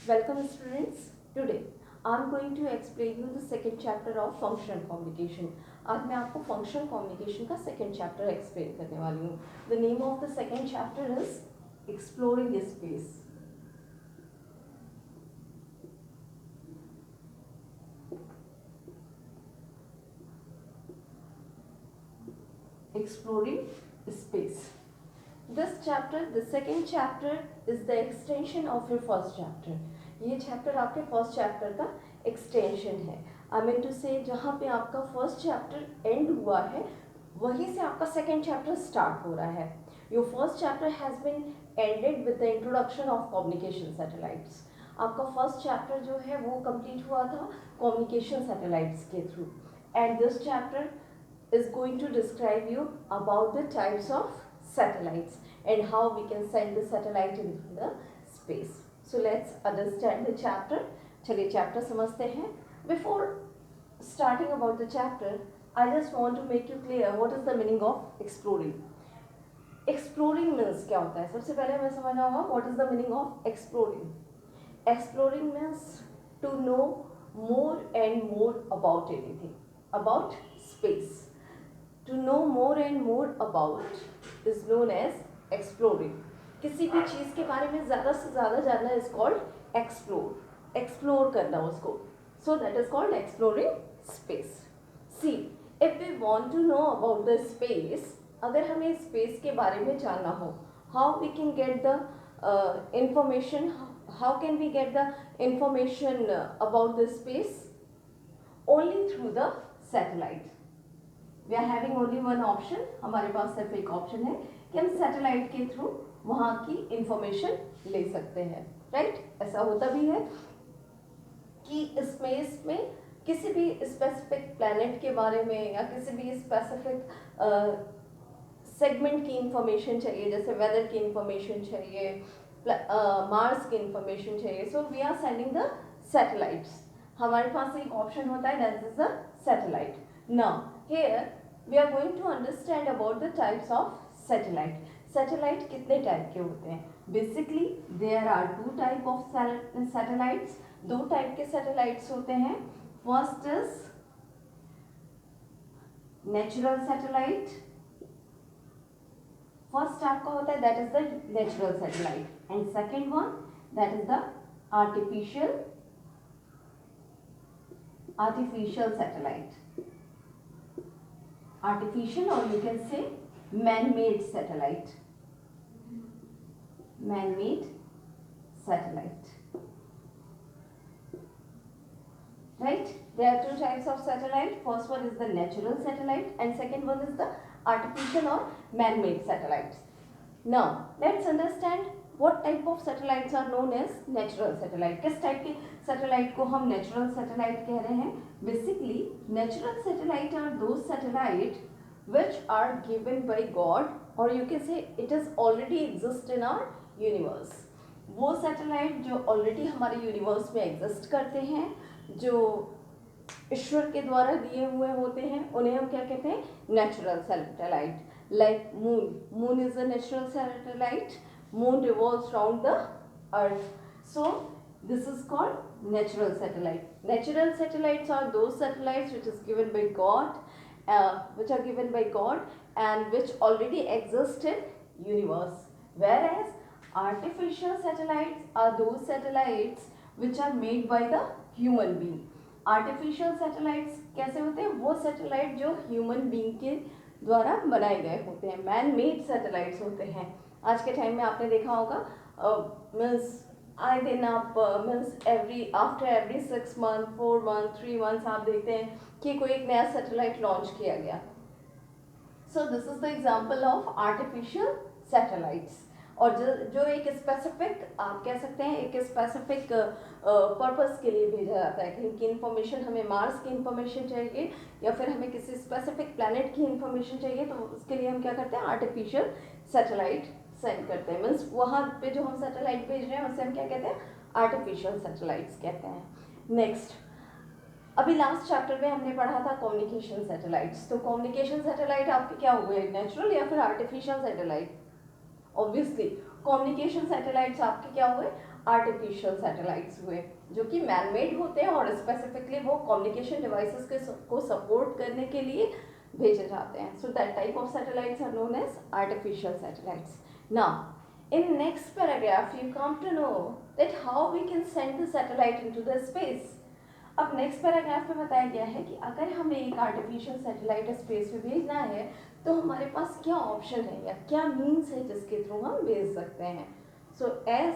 Welcome students. Today I am going to explain you the second chapter of functional communication. आज मैं आपको functional communication का second chapter explain करने वाली हूँ. The name of the second chapter is exploring space. Exploring space. This chapter, the second chapter is the extension of your first chapter. ये chapter आपके first chapter का extension है. I mean to से जहाँ पे आपका फर्स्ट चैप्टर एंड हुआ है वहीं से आपका सेकेंड चैप्टर स्टार्ट हो रहा है. Your first chapter has been ended with the introduction of communication satellites. आपका फर्स्ट चैप्टर जो है वो कंप्लीट हुआ था कम्युनिकेशन सैटेलाइट्स के through. And this chapter is going to describe you about the types of satellites and how we can send the satellite into the space. So let's understand the chapter. चलिए chapter समझते हैं. Before starting about the chapter, I just want to make you clear what is the meaning of exploring. Exploring means क्या होता है? सबसे पहले हमें समझना होगा what is the meaning of exploring. Exploring means to know more and more about anything, about space. To know more and more about is known as exploring. किसी भी चीज़ के बारे में ज़्यादा से ज़्यादा जानना is called explore. Explore करना उसको. So that is called exploring space. See, if we want to know about the space, अगर हमें space के बारे में जानना हो, how we can get the information? How can we get the information about the space? Only through the satellite. We are having only one option. हमारे पास सिर्फ एक ऑप्शन है कि हम सैटेलाइट के थ्रू वहाँ की इंफॉर्मेशन ले सकते हैं. राइट ऐसा होता भी है कि स्पेस में किसी भी स्पेसिफिक प्लैनेट के बारे में या किसी भी स्पेसिफिक सेगमेंट की इंफॉर्मेशन चाहिए, जैसे वेदर की इंफॉर्मेशन चाहिए, मार्स की इंफॉर्मेशन चाहिए. So we are sending the satellites. हमारे पास एक ऑप्शन होता है that is the satellite. Now here we are going to understand about the types of satellite. Satellite कितने टाइप के होते हैं? Basically there are two type of satellites. दो टाइप के satellites होते हैं. First is natural satellite. First आपका होता है that is the natural satellite, and second one that is the artificial satellite. Artificial, or you can say man-made satellite. Man-made satellite. Right? There are two types of satellite. First one is the natural satellite, and second one is the artificial or man-made satellites. Now, let's understand what type of satellites are known as natural satellite. किस type के satellite को हम natural satellite कह रहे हैं? Basically natural satellite are those satellite which are given by God, or you can say it is already exist in our universe. वो satellite जो already हमारे यूनिवर्स में एग्जिस्ट करते हैं, जो ईश्वर के द्वारा दिए हुए होते हैं, उन्हें हम क्या कहते हैं? Natural satellite. Like moon is a natural satellite. Moon revolves around the earth. So this is called natural satellite. Natural satellites are those satellites which is given by God, which are given by God and which already exist in universe. Whereas artificial satellites are those satellites which are made by the human being. Artificial satellites कैसे होते हैं? वो satellite जो human being के द्वारा बनाए गए होते हैं, मैन मेड सैटेलाइट्स होते हैं. आज के टाइम में आपने देखा होगा मीन्स आए दिन आप means after every 6 month 4 month 3 months आप देखते हैं कि कोई एक नया सैटेलाइट लॉन्च किया गया. So this is the example of artificial satellites. और जो एक स्पेसिफिक आप कह सकते हैं एक स्पेसिफिक पर्पस के लिए भेजा जाता है. कहीं की इंफॉर्मेशन, हमें मार्स की इंफॉर्मेशन चाहिए या फिर हमें किसी स्पेसिफिक प्लैनेट की इंफॉर्मेशन चाहिए, तो उसके लिए हम क्या करते हैं? आर्टिफिशियल सैटेलाइट सेंड करते हैं. मीन्स वहाँ पे जो हम सैटेलाइट भेज रहे हैं उसे हम क्या कहते हैं? आर्टिफिशियल सैटेलाइट्स कहते हैं. नेक्स्ट, अभी लास्ट चैप्टर में हमने पढ़ा था कम्युनिकेशन सैटेलाइट्स. तो कम्युनिकेशन सैटेलाइट आपके क्या हुए? नेचुरल या फिर artificial satellite? Obviously communication satellites आपके क्या हुए? आर्टिफिशियल सैटेलाइट्स हुए जो कि मैन मेड होते हैं और स्पेसिफिकली वो कम्युनिकेशन डिवाइसेस को सपोर्ट करने के लिए भेजे जाते हैं. So that type of satellites are known as artificial satellites. Now in next paragraph you come to know that how we can send the satellite into the space. अब next paragraph में बताया गया है कि अगर हमें एक आर्टिफिशियल सैटेलाइट स्पेस में भेजना है तो हमारे पास क्या ऑप्शन है या क्या मीन्स है जिसके थ्रू हम भेज सकते हैं. So as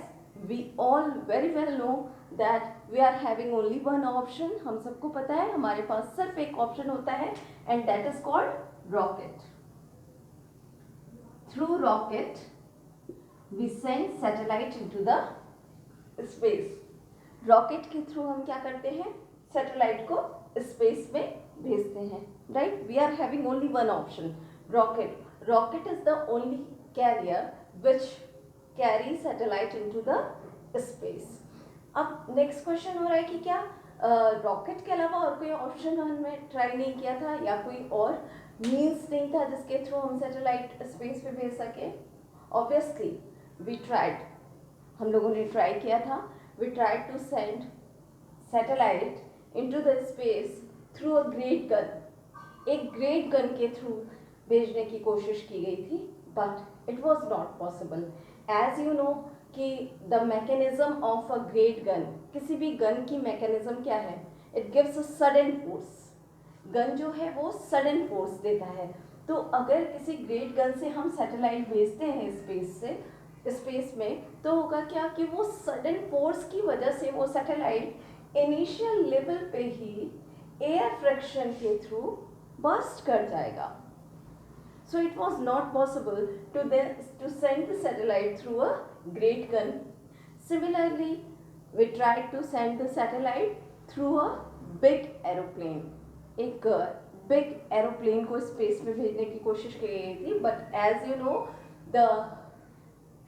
we all very well know that we are having only one option. हम सबको पता है हमारे पास सिर्फ एक ऑप्शन होता है and that is called rocket. Through rocket we send satellite into the space. Rocket के थ्रू हम क्या करते हैं, सैटेलाइट को स्पेस में भेजते हैं. Right, we are having only one option, rocket. Rocket is the only carrier which carry satellite into the space. अब नेक्स्ट क्वेश्चन हो रहा है कि क्या रॉकेट के अलावा और कोई ऑप्शन हमने ट्राई नहीं किया था या कोई और मीन्स नहीं था जिसके थ्रू हम सैटेलाइट स्पेस पे भेज सके. ऑब्वियसली वी ट्राइड, हम लोगों ने ट्राई किया था. We tried to send satellite into the space through a great gun. एक ग्रेट गन के थ्रू भेजने की कोशिश की गई थी but it was not possible. As you know कि the mechanism of a great gun, किसी भी गन की मैकेनिज्म क्या है, it gives a sudden force. Gun जो है वो सडन फोर्स देता है. तो अगर किसी ग्रेट गन से हम सैटेलाइट भेजते हैं स्पेस में तो होगा क्या कि वो सडन फोर्स की वजह से वो सैटेलाइट इनिशियल लेवल पे ही एयर फ्रिक्शन के थ्रू बर्स्ट कर जाएगा. So it was not possible to send the satellite through a great gun. Similarly, we tried to send the satellite through a big aeroplane. एक big aeroplane को space में भेजने की कोशिश की गई थी, but as you know, the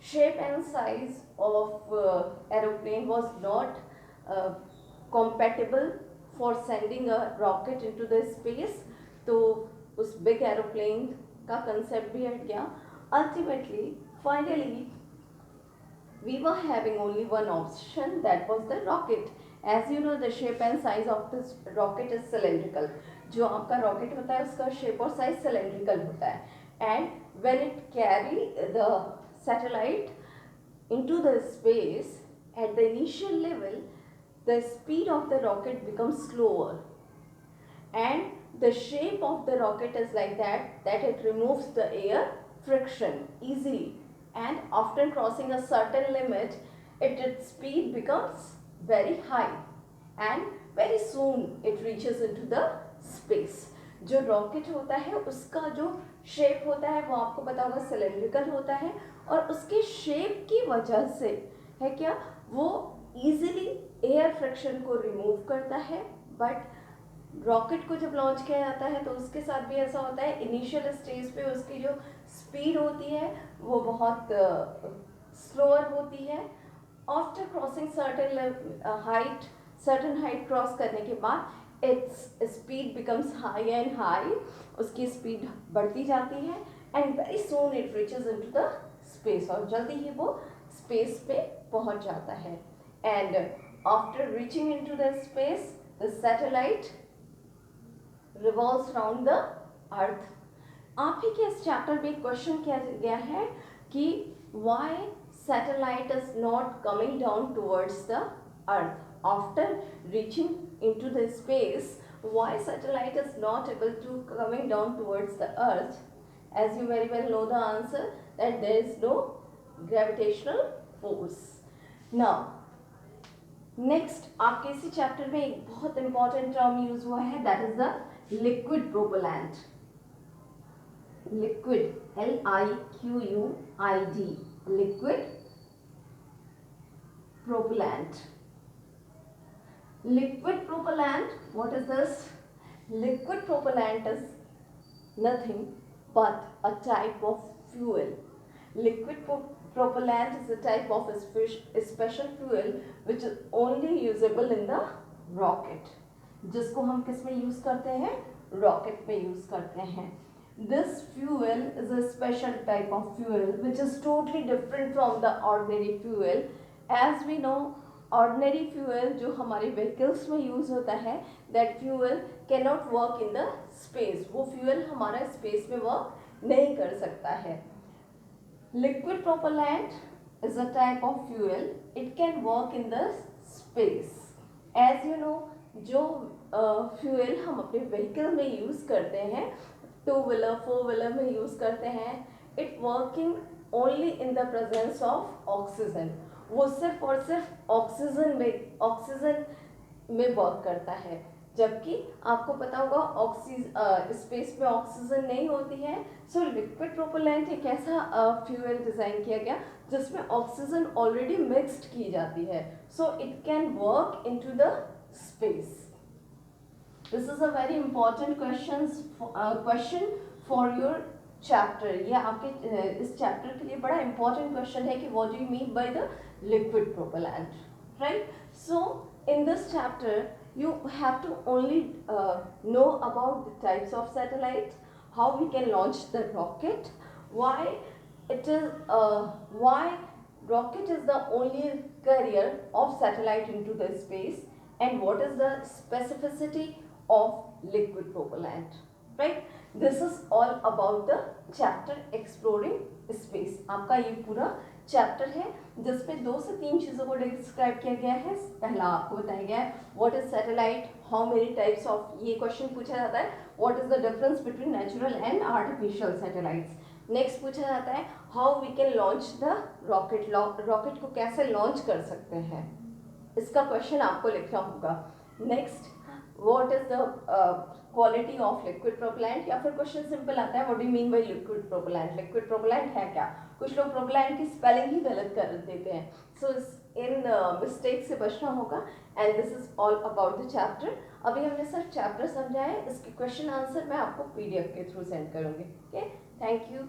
shape and size of aeroplane was not compatible for sending a rocket into the space. तो उस big aeroplane का कंसेप्ट भी हट गया. Ultimately finally we were having only one option, that was the rocket. As you know the shape and size of this rocket is cylindrical. जो आपका rocket होता है उसका शेप और साइज सिलेंड्रिकल होता है and when it carry the satellite into the space at the initial level the speed of the rocket becomes slower and the shape of the rocket is like that it removes the air friction easily, and after crossing a certain limit its speed becomes very high and very soon it reaches into the space. जो rocket होता है उसका जो shape होता है वो आपको पता होगा सिलेंड्रिकल होता है और उसके शेप की वजह से है क्या वो इजीली एयर फ्रिक्शन को रिमूव करता है. बट रॉकेट को जब लॉन्च किया जाता है तो उसके साथ भी ऐसा होता है, इनिशियल स्टेज पे उसकी जो स्पीड होती है वो बहुत स्लोअर होती है. After crossing certain height cross करने के बाद its speed becomes high and high, उसकी स्पीड बढ़ती जाती है and very soon it reaches into the space, और जल्दी ही वो स्पेस पे पहुंच जाता है. And after reaching into the space the satellite revolves around the earth. आप ही के इस चैप्टर में क्वेश्चन किया गया है कि why satellite is not coming down towards the earth after reaching into the space. Why satellite is not able to coming down towards the earth? As you very well know the answer that there is no gravitational force. Now next आपके इसी chapter में एक बहुत important term use हुआ है, that is the liquid propellant. Liquid LIQUID, liquid propellant. Liquid propellant, what is this? Liquid propellant is nothing but a type of fuel. Liquid propellant is a type of a special fuel which is only usable in the rocket. जिसको हम किस में use करते हैं? Rocket में use करते हैं. This fuel is a special type of fuel which is totally different from the ordinary fuel as we know ordinary fuel जो हमारे व्हीकल्स में यूज होता है, that fuel can not work in the space, वो fuel हमारा space में work नहीं कर सकता है. Liquid propellant is a type of fuel, it can work in the space. As you know, जो फ्यूल हम अपने व्हीकल में यूज करते हैं, टू व्हीलर फोर व्हीलर में यूज करते हैं, it working only in the presence of oxygen. वो सिर्फ और सिर्फ ऑक्सीजन में वर्क करता है. जबकि आपको पता होगा स्पेस में ऑक्सीजन नहीं होती है. सो लिक्विड प्रोपेलेंट एक ऐसा फ्यूल डिजाइन किया गया जिसमें ऑक्सीजन ऑलरेडी मिक्स्ड की जाती है. So it can work into the space. This is a very important question for your chapter. ये आपके इस चैप्टर के लिए बड़ा इंपॉर्टेंट क्वेश्चन है कि what do you mean by the liquid propellant, right? So in this chapter you have to only know about the types of satellite, how we can launch the rocket, why it is why rocket is the only carrier of satellite into the space, and what is the specificity of liquid propellant, right? This is all about the chapter exploring space. आपका ये पूरा chapter है जिसमें 2 से 3 चीज़ों को describe किया गया है. पहला आपको बताया गया है what is satellite, how many types of, ये क्वेश्चन पूछा जाता है what is the difference between natural and artificial satellites. Next पूछा जाता है how we can launch the rocket, rocket को कैसे लॉन्च कर सकते हैं, इसका क्वेश्चन आपको लिखना होगा. Next what is the quality of liquid propellant, या फिर क्वेश्चन सिंपल आता है what do you mean by liquid propellant, liquid propellant है क्या. कुछ लोग प्रोपेलेंट की स्पेलिंग ही गलत कर देते हैं. सो इन मिस्टेक से बचना होगा. And this is all about the chapter. अभी हमने सिर्फ चैप्टर समझा है, इसके क्वेश्चन आंसर मैं आपको PDF के थ्रू सेंड करूँगी. Okay, thank you.